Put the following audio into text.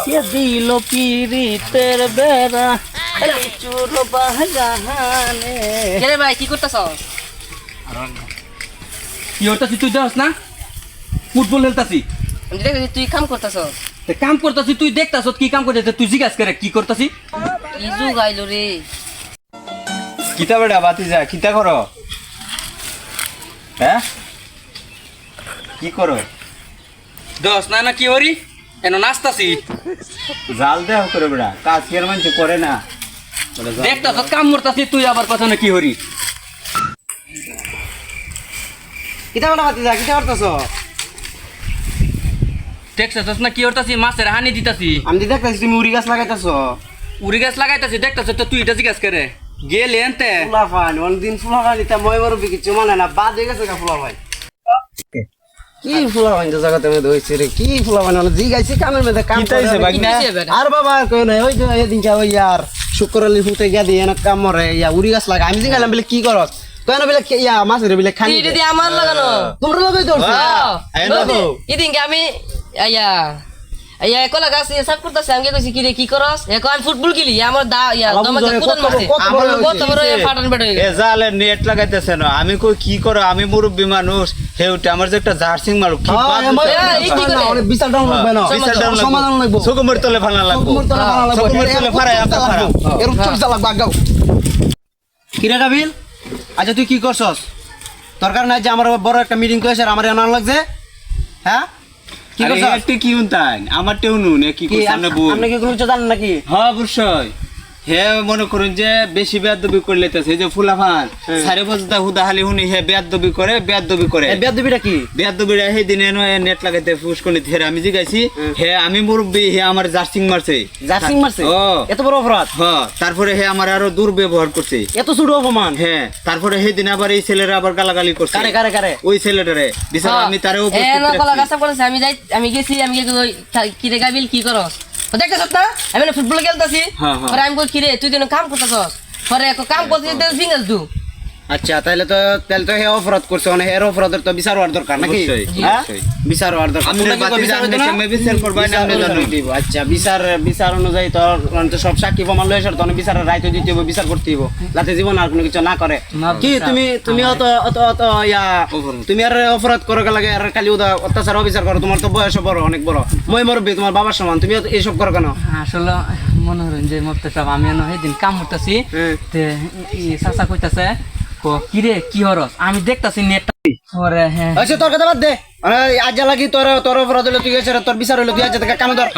কে দিল পিরিতের বেড়া চুর বাহানে। কে ভাই কি করতেছ? কি হতাছি তুই দেখছ না? ফুটবল খেলতাছি। আমি দেখি তুই কাম করতেছ। কাম করতাছি তুই দেখতাছ কি কাম করতেছিস তুই জিজ্ঞাসা করে কি করতাছি? ইজু গাইলো রে। কিতা বেটা বাতিজা কিতা করো? হ্যাঁ কি করো? দোস না না কি হরি এনো নাচতাছি। জাল দেহ করে বেটা কাজ কের মানুষ করে না। দেখতাছ কাম করতাছি তুই আবার কথা না কি হরি? কিতা বলা বাতিজা কিতা করতেছ? দেখতাছ না কি করতাছি মাছের হানি দিতাছি। আমি দেখতেছি তুমি উড়ি গাছ লাগাইতেছ। উড়ি গাছ লাগাইতাছি দেখতাছ তো তুই এটা জিজ্ঞাসা করে গেলে এনতে ফুলা ফান অনেকদিন ফুলা ফান এটা মই বড় কিছু মানে না বাদ হয়ে গেছে ফুলা ভাই। কি ফুলা ফান তো জায়গাতে মধ্যে হইছে রে কি ফুলা ফান মানে জি গাইছে কামের মধ্যে কাম কিতা হইছে বাগনা? আর বাবা কই না ওই যে এদিন কা ওই ইয়ার শুক্রবারে ফুটে গিয়া দিয়ে না কাম মরে ইয়া উড়ি গাছ লাগা আমি জিগালাম বলে কি করস কই না বলে ইয়া মাছের বলে খানি এটা দিয়ে আমার লাগানো। তোমরা লাগাই দরছ এদিনকে আমি আয়া আয়া কলা গাছ সাফ করতেছি। আমি কইছি কি রে কি করস? এখন আমি ফুটবল খেলি আমার দা ইয়া দমকে কুদন মারছে। আমার কত বড় ফাটান বেড হয়ে এ গেছে। জালে নেট লাগাইতেছে না আমি কই কি করো আমি মুরব্বী মানুষ হেউটা আমার যে একটা জার্সিং মারু কি অনেক বিচার ডাউন লাগবে না সমাধান লাগবে সুকুমার তলে ফালা লাগবো সুকুমার তলে ফারাই আপনি ফারা এর উচ্চ বিচার লাগবে আগাও কিরে কাবিল আচ্ছা তুই কি করছস দরকার নাই যে আমার বড় একটা মিটিং করেছে আমার আনার লাগছে হ্যাঁ কি আরে করছস একটু কি উনতান আমার টেউ নুন কি কি করছ না বল আপনি কি কোনো কিছু জানেন নাকি হ্যাঁ অবশ্যই হে মনে করুন যে বেশি বেয়াদবি করে লেতেছে এই যে ফুলাফান সাড়ে বছর হুদা হালি হুনি হে বেয়াদবি করে এই বেয়াদবিটা কি বেয়াদবিরা সেই দিনে নেট লাগাইতে ফুসকনি হেরে আমি জিগাইছি হে আমি মুরব্বী হে আমার জার্সিং মারছে জার্সিং মারছে ও এত বড় অপরাধ হ্যাঁ তারপরে হে আমার আরো দুর্ব্যবহার করছে এত ছোট অপমান হ্যাঁ তারপরে সেই দিন আবার এই ছেলেরা আবার গালাগালি করছে কারে কারে কারে ওই ছেলেটারে বিচার আমি তারে উপস্থিত এ না কলা রাখছি। গাছ সাফ করতেছি। আমি গেছি আমি কি রে গাবিল কি করস? দেখতেছ না আমি না ফুটবল খেলতেছি। হ্যাঁ, হ্যাঁ। পরে আমি কই কি রে তুই যেন কাম করতেছস। পরে কাম করতেছি ফিঙ্গার দু আচ্ছা তাহলে তো হে অপরাধ করছে মানে এর অপরাধের তো বিচার হওয়ার দরকার নাকি অবশ্যই, হ্যাঁ? অবশ্যই। বিচার হওয়ার দরকার আমি তোমরা কি বাতি বিচার জানলে হইতো না? কেমনে বিচার করবাই না আপনি জানেন। দিব আচ্ছা বিচার অনুযায়ী তো সব সাক্ষী প্রমাণ লয়ে তো বিচারের রায় তো দিতে হবে বিচার করতে হবে যাতে জীবন আর কোনো কিছু না করে কি তুমি অত অত অত ইয়া তুমি আর অপরাধ করো লাগে আর খালি অত্যাচার অবিচার করো তোমার তো বয়স বড় অনেক বড় মই মরবি তোমার বাবার সমান তুমি এইসব করো কেন আসলে মনে হলেন যে মরতে সব আমি সেদিন কাম করতেছি চাচা কইতাছে কিরে কি হরস আমি দেখতাছি নেটটা পরে হ্যাঁ আচ্ছা তোর কথা বাদ দে আজ লাগি তোর অপরাধ হলো তুই তোর বিচার হলো তুই আজ কামে ধর